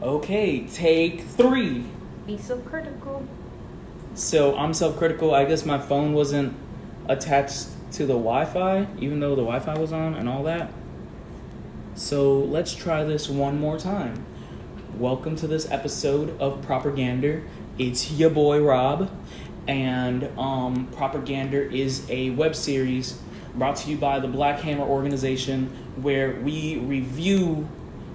Okay, take 3. Be so critical. So I'm self-critical. I guess my phone wasn't attached to the Wi-Fi, even though the Wi-Fi was on and all that. So let's try this one more time. Welcome to this episode of Proper-Gander. It's your boy Rob, and Proper-Gander is a web series brought to you by the Black Hammer organization, where we review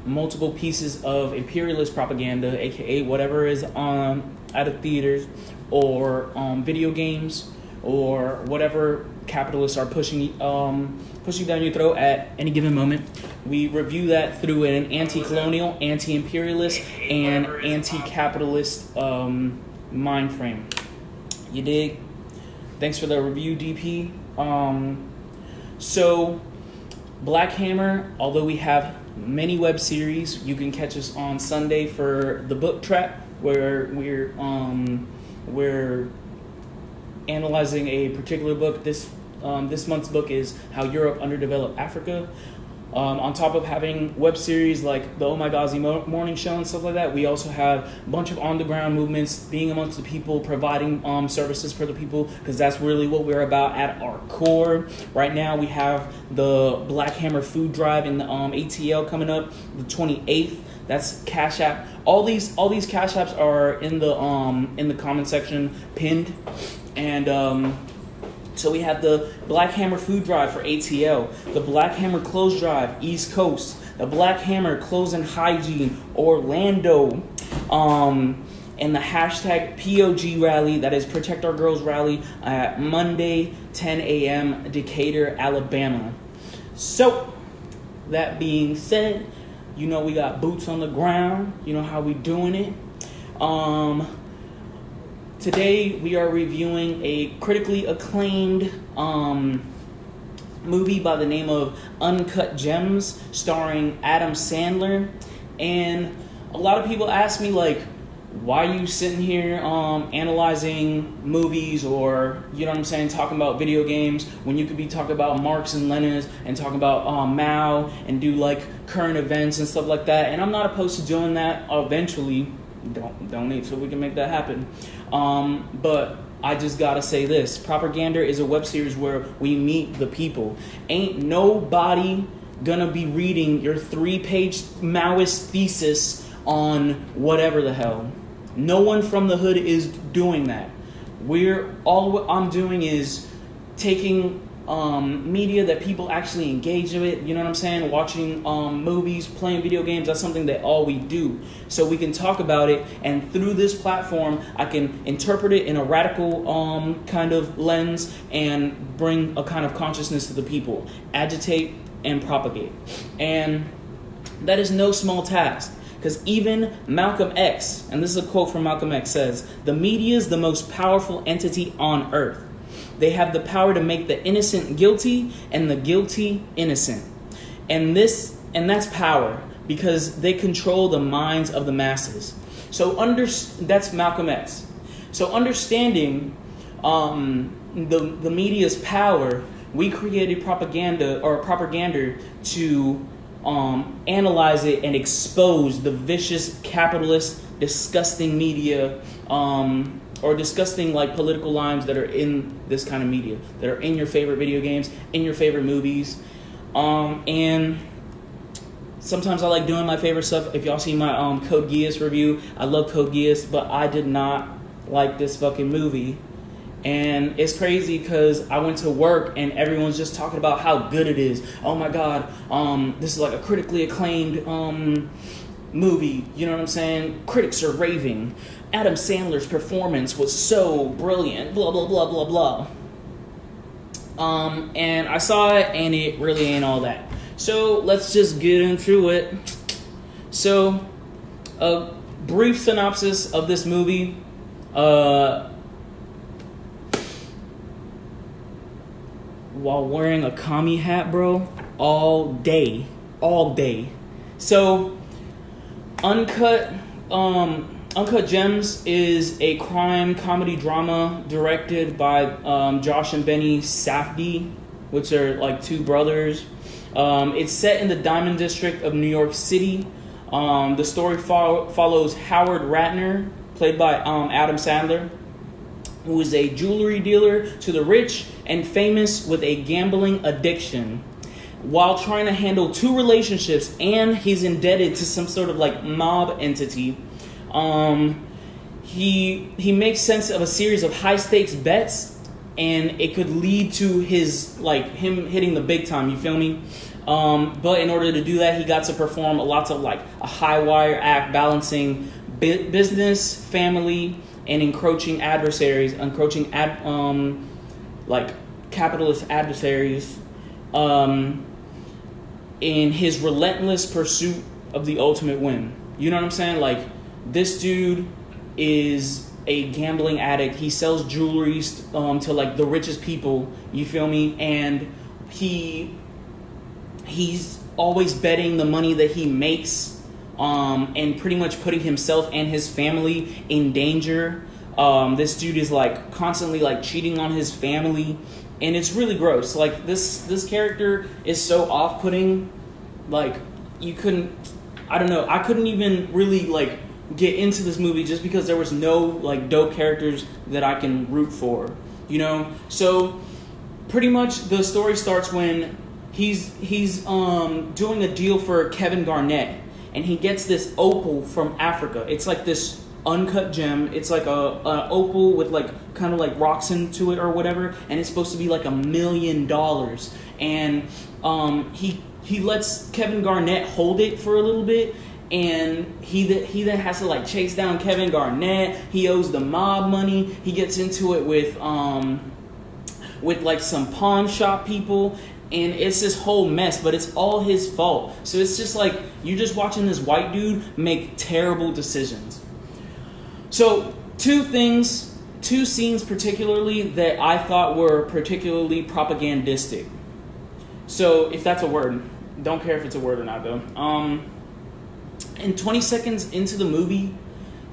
multiple pieces of imperialist propaganda, aka whatever is on out of theaters or video games or whatever capitalists are pushing down your throat at any given moment. We review that through an anti-colonial, anti-imperialist, and anti-capitalist mind frame. You dig? Thanks for the review, DP. So, Black Hammer, although we have many web series, you can catch us on Sunday for the book trap, where we're analyzing a particular book. This month's book is How Europe Underdeveloped Africa. On top of having web series like the Oh My Ghazi Morning Show and stuff like that, we also have a bunch of on-the-ground movements, being amongst the people, providing services for the people, because that's really what we're about at our core. Right now, we have the Black Hammer Food Drive in the ATL coming up the 28th. That's CashApp. All these Cash Apps are in the comment section pinned, and so we have the Black Hammer Food Drive for ATL, the Black Hammer Clothes Drive, East Coast, the Black Hammer Clothes and Hygiene, Orlando, and the hashtag POG rally, that is Protect Our Girls rally, at Monday, 10 a.m., Decatur, Alabama. So, that being said, you know we got boots on the ground, you know how we doing it. Today we are reviewing a critically acclaimed movie by the name of Uncut Gems, starring Adam Sandler. And a lot of people ask me, like, why are you sitting here analyzing movies, or, you know what I'm saying, talking about video games, when you could be talking about Marx and Lenin and talking about Mao and do like current events and stuff like that. And I'm not opposed to doing that eventually. Don't need, so we can make that happen. But I just gotta say this: Proper-Gander is a web series where we meet the people. Ain't nobody gonna be reading your 3-page Maoist thesis on whatever the hell. No one from the hood is doing that. What I'm doing is taking media that people actually engage with, you know what I'm saying? Watching movies, playing video games, that's something that all we do. So we can talk about it, and through this platform, I can interpret it in a radical kind of lens and bring a kind of consciousness to the people, agitate and propagate. And that is no small task. Because even Malcolm X, and this is a quote from Malcolm X, says, "The media is the most powerful entity on earth. They have the power to make the innocent guilty and the guilty innocent." And that's power, because they control the minds of the masses. So that's Malcolm X. So understanding the media's power, we created Proper-Gander to analyze it and expose the vicious, capitalist, disgusting media, or disgusting like political lines that are in this kind of media, that are in your favorite video games, in your favorite movies. And sometimes I like doing my favorite stuff. If y'all see my Code Geass review, I love Code Geass, but I did not like this fucking movie. And it's crazy because I went to work and everyone's just talking about how good it is. Oh my God, this is like a critically acclaimed movie. You know what I'm saying? Critics are raving. Adam Sandler's performance was so brilliant. Blah, blah, blah, blah, blah. And I saw it, and it really ain't all that. So let's just get into it. So, a brief synopsis of this movie. While wearing a commie hat, bro, all day. So, Uncut Gems is a crime comedy drama directed by Josh and Benny Safdie, which are like two brothers. It's set in the Diamond District of New York City. The story follows Howard Ratner, played by Adam Sandler, who is a jewelry dealer to the rich and famous with a gambling addiction. While trying to handle two relationships, and he's indebted to some sort of like mob entity, he makes sense of a series of high stakes bets, and it could lead to his like him hitting the big time. You feel me? But in order to do that, he got to perform lots of like a high wire act balancing business, family, and encroaching like capitalist adversaries, in his relentless pursuit of the ultimate win. You know what I'm saying? Like, this dude is a gambling addict. He sells jewelry to like the richest people. You feel me? And he's always betting the money that he makes, and pretty much putting himself and his family in danger. This dude is like constantly like cheating on his family, and it's really gross. Like this character is so off-putting. Like I couldn't even really like get into this movie just because there was no like dope characters that I can root for, you know? So pretty much the story starts when he's doing a deal for Kevin Garnett, and he gets this opal from Africa. It's like this uncut gem. It's like a opal with like kind of like rocks into it or whatever, and it's supposed to be like $1 million. And he lets Kevin Garnett hold it for a little bit, and he then has to like chase down Kevin Garnett. He owes the mob money. He gets into it with like some pawn shop people, and it's this whole mess, but it's all his fault. So it's just like you're just watching this white dude make terrible decisions. So two scenes particularly that I thought were particularly propagandistic. So if that's a word, don't care if it's a word or not though. And 20 seconds into the movie,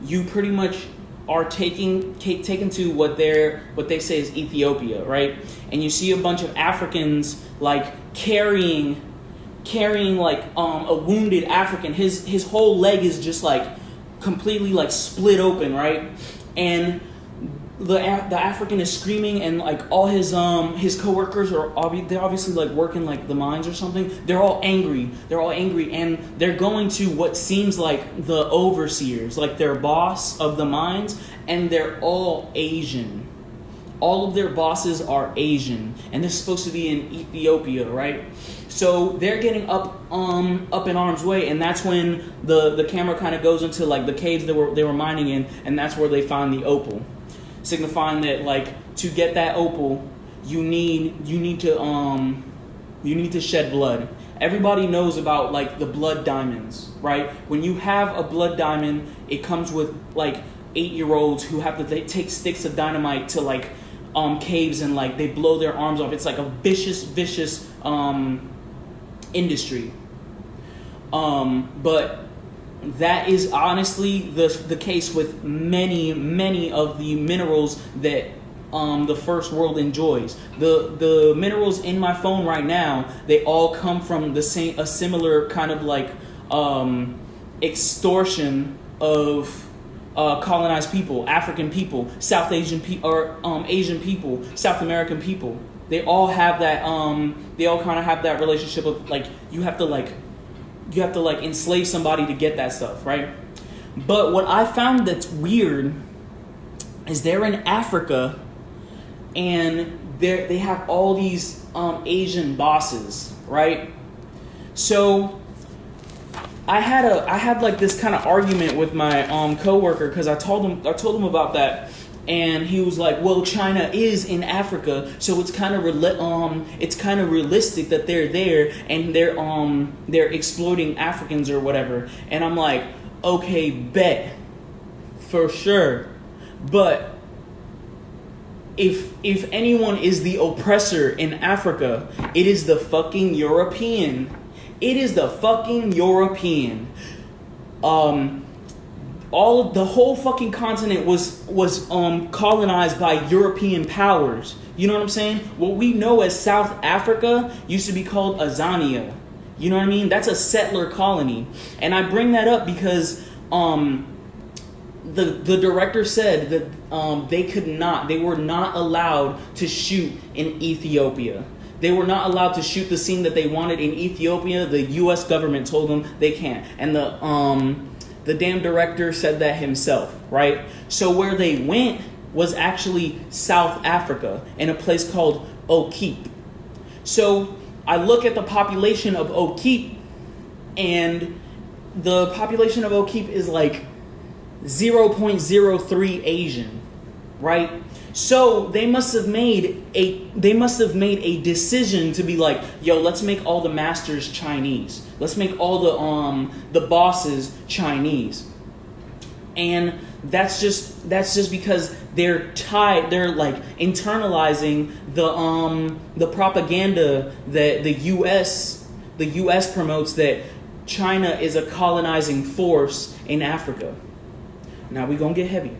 you pretty much are taken to what they say is Ethiopia, right? And you see a bunch of Africans like carrying like a wounded African. His whole leg is just like completely like split open, right? And the African is screaming, and like all his coworkers are obviously like working like the mines or something. They're all angry, and they're going to what seems like the overseers, like their boss of the mines, and they're all Asian. All of their bosses are Asian, and this is supposed to be in Ethiopia, right? So they're getting up in harm's way, and that's when the camera kind of goes into like the caves they were mining in, and that's where they find the opal, signifying that like to get that opal, you need to shed blood. Everybody knows about like the blood diamonds, right? When you have a blood diamond, it comes with like 8-year-olds who have to take sticks of dynamite to like caves, and like they blow their arms off. It's like a vicious industry. But that is honestly the case with many of the minerals that the first world enjoys. The minerals in my phone right now, they all come from a similar kind of like extortion of colonized people, African people, South Asian people, or Asian people, South American people. They all have that. They all kind of have that relationship of like you have to enslave somebody to get that stuff, right? But what I found that's weird is they're in Africa, and they have all these Asian bosses, right? So I had like this kind of argument with my coworker, because I told him about that, and he was like, "Well, China is in Africa, so it's kind of realistic that they're there and they're exploiting Africans or whatever." And I'm like, "Okay, bet, for sure, but if anyone is the oppressor in Africa, it is the fucking European." It is the fucking European. The whole fucking continent was colonized by European powers. You know what I'm saying? What we know as South Africa used to be called Azania. You know what I mean? That's a settler colony. And I bring that up because the director said that they were not allowed to shoot in Ethiopia. They were not allowed to shoot the scene that they wanted in Ethiopia. The U.S. government told them they can't. And the damn director said that himself, right? So where they went was actually South Africa in a place called Okiep. So I look at the population of Okiep, and the population of Okiep is like 0.03 Asian, right? So they must have made a decision to be like, yo, let's make all the masters Chinese. Let's make all the bosses Chinese. And that's just because they're like internalizing the propaganda that the US promotes, that China is a colonizing force in Africa. Now we're gonna get heavy.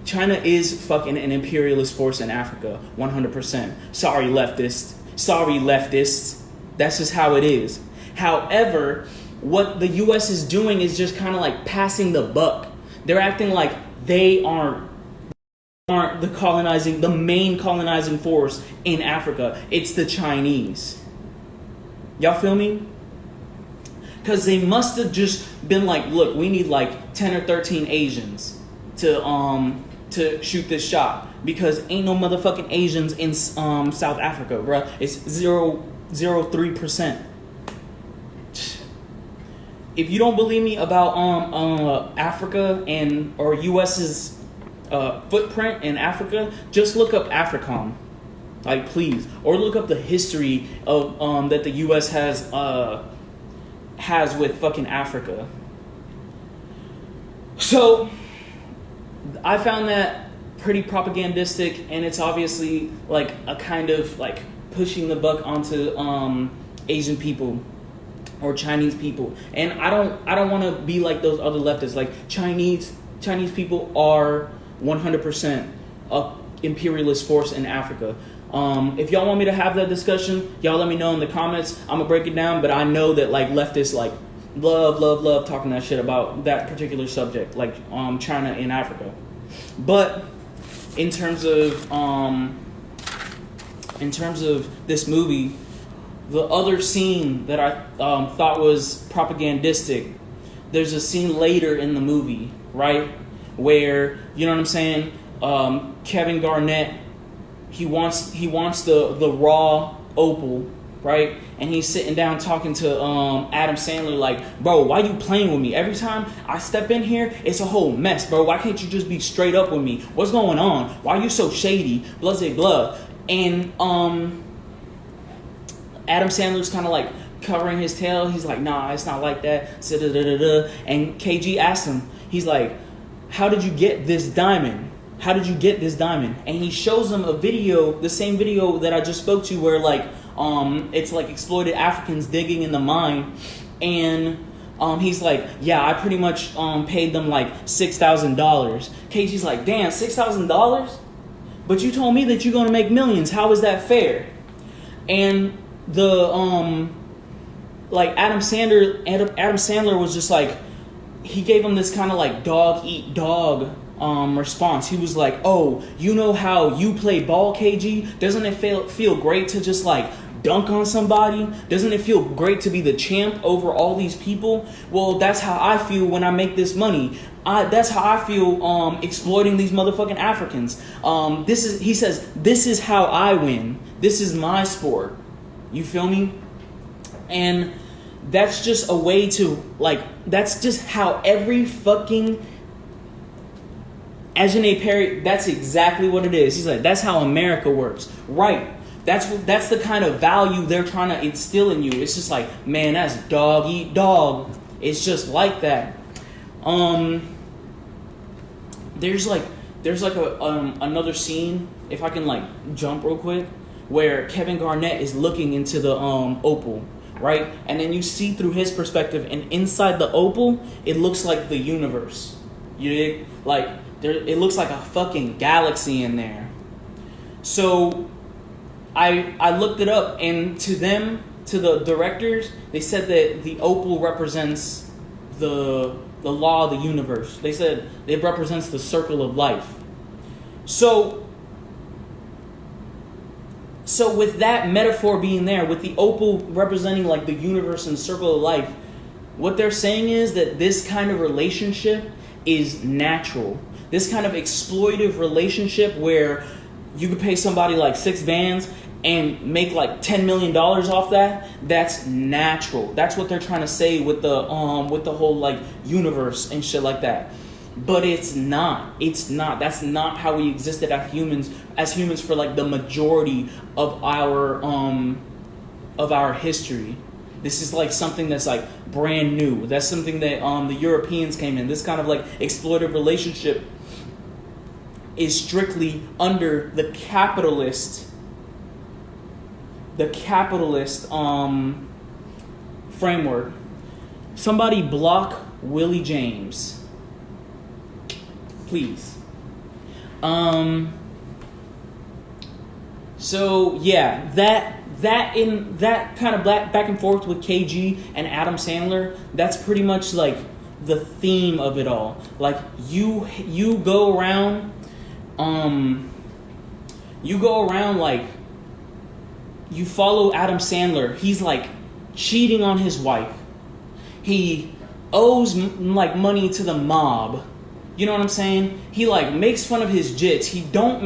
China is fucking an imperialist force in Africa, 100%. Sorry, leftists. That's just how it is. However, what the U.S. is doing is just kind of like passing the buck. They're acting like they aren't the main colonizing force in Africa. It's the Chinese. Y'all feel me? Because they must have just been like, look, we need like 10 or 13 Asians to shoot this shot, because ain't no motherfucking Asians in South Africa, bruh. It's 0.03%. If you don't believe me about Africa or US's footprint in Africa, just look up AFRICOM, like, please, or look up the history of that the US has with fucking Africa. So I found that pretty propagandistic, and it's obviously like a kind of like pushing the buck onto Asian people or Chinese people. And I don't want to be like those other leftists. Like Chinese people are 100% a imperialist force in Africa. If y'all want me to have that discussion, y'all let me know in the comments. I'm gonna break it down, but I know that like leftists like love talking that shit about that particular subject, like China and Africa. But in terms of this movie, the other scene that I thought was propagandistic, there's a scene later in the movie, right, where, you know what I'm saying, Kevin Garnett, he wants the raw opal, right? And he's sitting down talking to Adam Sandler like, bro, why you playing with me? Every time I step in here, it's a whole mess, bro. Why can't you just be straight up with me? What's going on? Why are you so shady? Blah, blah, blah. And Adam Sandler's kind of like covering his tail. He's like, nah, it's not like that. And KG asked him, he's like, how did you get this diamond? How did you get this diamond? And he shows him a video, the same video that I just spoke to, where like it's like exploited Africans digging in the mine, and he's like, yeah, I pretty much paid them like $6,000. KG's like, damn, $6,000? But you told me that you're gonna make millions. How is that fair? And the like Adam Sandler was just like, he gave him this kind of like dog eat dog response. He was like, oh, you know how you play ball, KG? Doesn't it feel great to just like dunk on somebody? Doesn't it feel great to be the champ over all these people? Well, that's how I feel when I make this money. That's how I feel exploiting these motherfucking Africans. He says, this is how I win. This is my sport. You feel me? And that's just a way to, like, that's just how every fucking Ajane Perry, that's exactly what it is. He's like, that's how America works. Right. That's the kind of value they're trying to instill in you. It's just like, man, that's dog eat dog. It's just like that. There's like another scene, if I can like jump real quick, where Kevin Garnett is looking into the opal, right? And then you see through his perspective, and inside the opal, it looks like the universe. You dig? Like it looks like a fucking galaxy in there. So I looked it up, and to them, to the directors, they said that the opal represents the law of the universe. They said it represents the circle of life. So with that metaphor being there, with the opal representing like the universe and circle of life, what they're saying is that this kind of relationship is natural. This kind of exploitive relationship where you could pay somebody like $6 and make like $10 million off that, that's natural. That's what they're trying to say with the whole like universe and shit like that. But it's not. It's not. That's not how we existed as humans for like the majority of our history. This is like something that's like brand new. That's something that the Europeans came in. This kind of like exploitive relationship is strictly under the capitalist framework. Somebody block Willie James, please. So yeah, that kind of back and forth with KG and Adam Sandler, that's pretty much like the theme of it all. Like you go around like you follow Adam Sandler. He's like cheating on his wife. He owes like money to the mob. You know what I'm saying? He like makes fun of his jits. He don't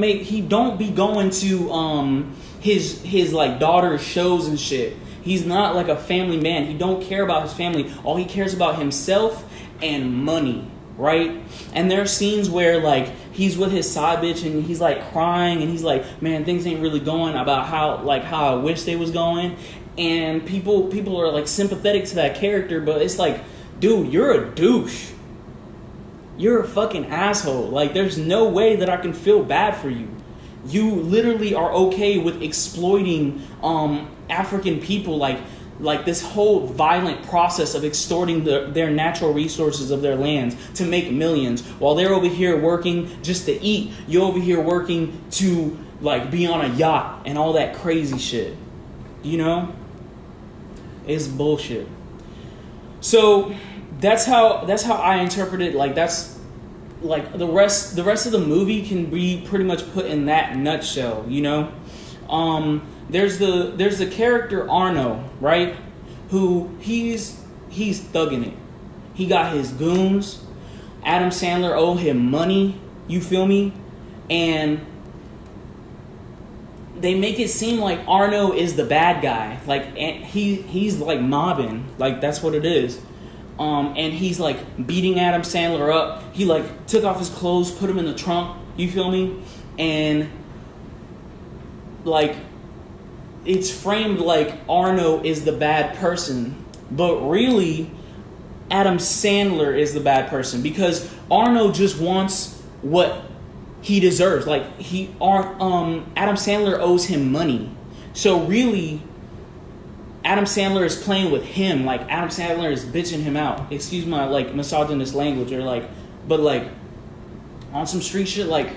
be going to his like daughter's shows and shit. He's not like a family man. He don't care about his family. All he cares about himself and money, right? And there are scenes where like he's with his side bitch and he's like crying and he's like, man, things ain't really going about how I wish they was going. And people are like sympathetic to that character, but it's like, dude, you're a douche. You're a fucking asshole. Like, there's no way that I can feel bad for you. You literally are okay with exploiting African people, like this whole violent process of extorting their natural resources of their lands to make millions, while they're over here working just to eat. You're over here working to like be on a yacht and all that crazy shit. You know? It's bullshit. So that's how I interpret it. Like that's like the rest of the movie can be pretty much put in that nutshell, you know? There's the character Arno, right? Who he's thugging it. He got his goons. Adam Sandler owe him money, you feel me? And they make it seem like Arno is the bad guy. Like, and he's like mobbing. Like, that's what it is. And he's like beating Adam Sandler up. He like took off his clothes, put him in the trunk. You feel me? And like it's framed like Arno is the bad person, but really Adam Sandler is the bad person because Arno just wants what he deserves. Like Adam Sandler owes him money, so really Adam Sandler is playing with him. Like Adam Sandler is bitching him out. Excuse my like misogynist language, or like, but like on some street shit, like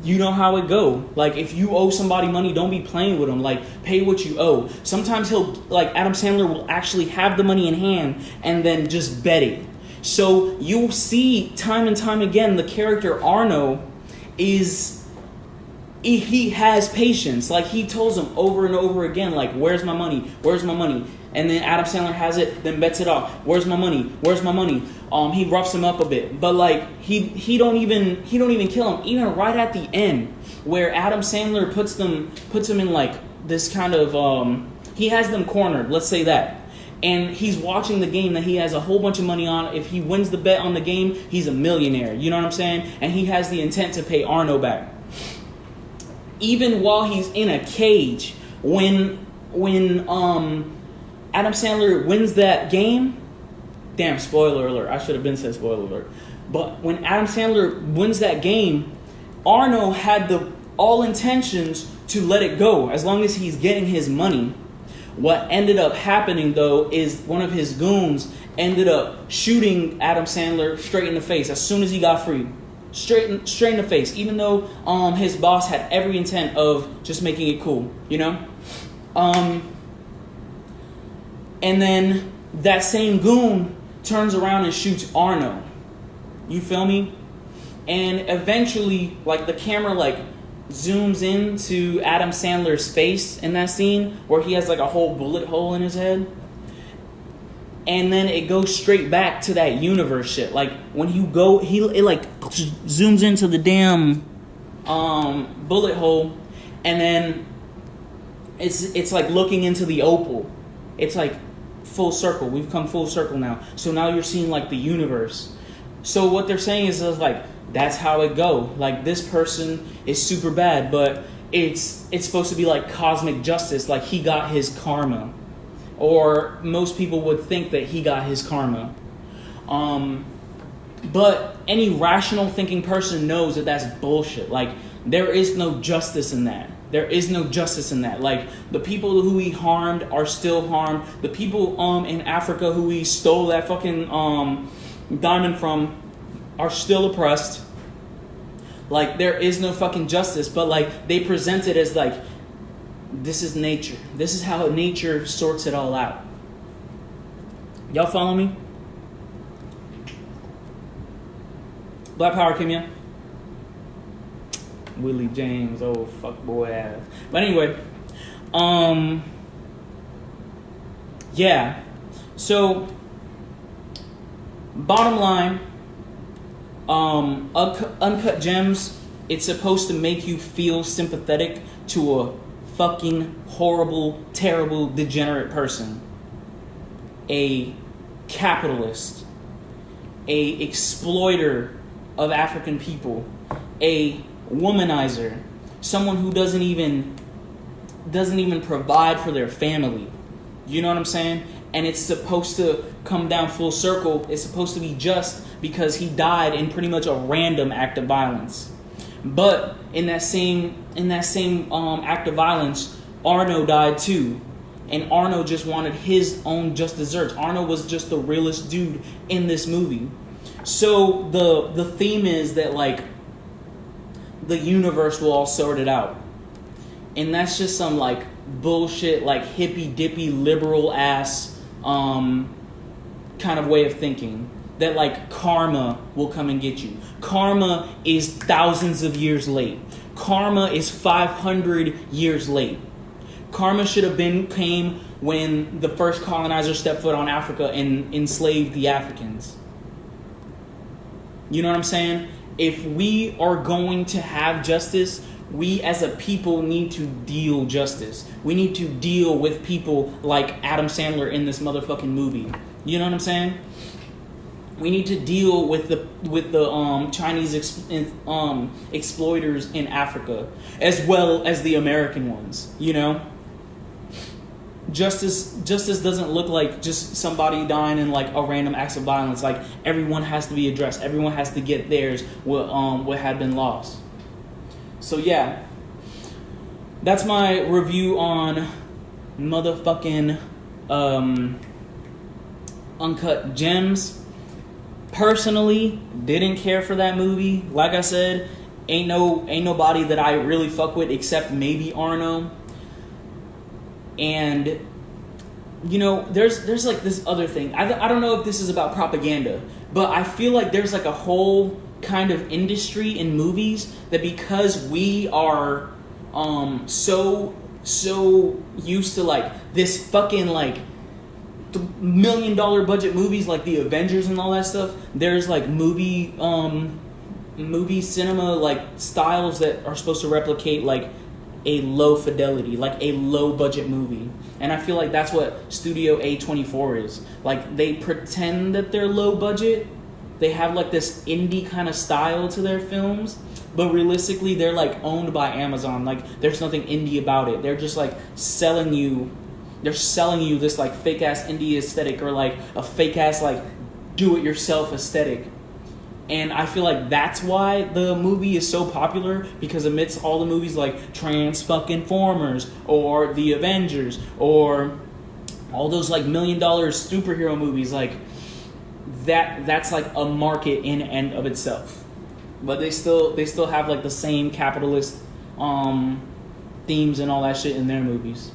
you know how it go. Like if you owe somebody money, don't be playing with them. Like pay what you owe. Sometimes Adam Sandler will actually have the money in hand and then just bet it. So you'll see time and time again the character Arno he has patience. Like he tells him over and over again, like, where's my money? Where's my money? And then Adam Sandler has it, then bets it off. Where's my money? Where's my money? He roughs him up a bit. But like he don't even kill him. Even right at the end, where Adam Sandler puts him in like this kind of he has them cornered, let's say that. And he's watching the game that he has a whole bunch of money on. If he wins the bet on the game, he's a millionaire. You know what I'm saying? And he has the intent to pay Arno back. Even while he's in a cage, when Adam Sandler wins that game, damn, spoiler alert, I should have been said spoiler alert. But when Adam Sandler wins that game, Arno had all intentions to let it go as long as he's getting his money. What ended up happening though is one of his goons ended up shooting Adam Sandler straight in the face as soon as he got free. Straight in the face, even though his boss had every intent of just making it cool, you know? And then that same goon turns around and shoots Arno. You feel me? And eventually, like, the camera, like, zooms into Adam Sandler's face in that scene where he has, like, a whole bullet hole in his head. And then it goes straight back to that universe shit. Like, when you go, it like zooms into the damn bullet hole, and then it's like looking into the opal. It's like full circle. We've come full circle now. So now you're seeing like the universe. So what they're saying is like, that's how it go. Like, this person is super bad, but it's supposed to be like cosmic justice. Like, he got his karma. Or most people would think that he got his karma. But any rational thinking person knows that that's bullshit. Like, there is no justice in that. There is no justice in that. Like, the people who he harmed are still harmed. The people in Africa who he stole that fucking diamond from are still oppressed. Like, there is no fucking justice. But, like, they present it as, like, this is nature. This is how nature sorts it all out. Y'all follow me? Black Power, Kimya. Willie James, old fuckboy ass. But anyway, yeah. So, bottom line, Uncut Gems, it's supposed to make you feel sympathetic to a fucking horrible, terrible, degenerate person. A capitalist. A exploiter of African people. A womanizer. Someone who doesn't even provide for their family. You know what I'm saying? And it's supposed to come down full circle. It's supposed to be just because he died in pretty much a random act of violence. But in that same act of violence, Arno died too. And Arno just wanted his own just desserts. Arno was just the realest dude in this movie. So the theme is that, like, the universe will all sort it out. And that's just some, like, bullshit, like, hippy dippy liberal ass kind of way of thinking. That, like, karma will come and get you. Karma is thousands of years late. Karma is 500 years late. Karma should have came when the first colonizer stepped foot on Africa and enslaved the Africans. You know what I'm saying? If we are going to have justice, we as a people need to deal justice. We need to deal with people like Adam Sandler in this motherfucking movie. You know what I'm saying? We need to deal with the Chinese exploiters in Africa, as well as the American ones. You know, justice doesn't look like just somebody dying in like a random acts of violence. Like, everyone has to be addressed. Everyone has to get theirs. What had been lost. So yeah, that's my review on motherfucking Uncut Gems. Personally, didn't care for that movie. Like I said, ain't nobody that I really fuck with except maybe Arno. And you know, there's like this other thing. I don't know if this is about propaganda, but I feel like there's like a whole kind of industry in movies that because we are so used to like this fucking like $1 million budget movies like the Avengers and all that stuff, there's like movie cinema like styles that are supposed to replicate like a low fidelity, like a low budget movie. And I feel like that's what Studio A24 is. Like, they pretend that they're low budget. They have like this indie kind of style to their films, but realistically they're like owned by Amazon. Like, there's nothing indie about it. They're just like selling you this like fake ass indie aesthetic, or like a fake ass like do it yourself aesthetic. And I feel like that's why the movie is so popular, because amidst all the movies like Transfucking-Formers or The Avengers or all those like $1 million superhero movies, like that's like a market in and of itself. But they still have like the same capitalist themes and all that shit in their movies.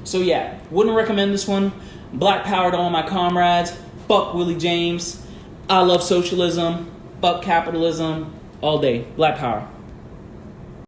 So yeah, wouldn't recommend this one. Black power to all my comrades. Fuck Willie James. I love socialism. Fuck capitalism. All day. Black power.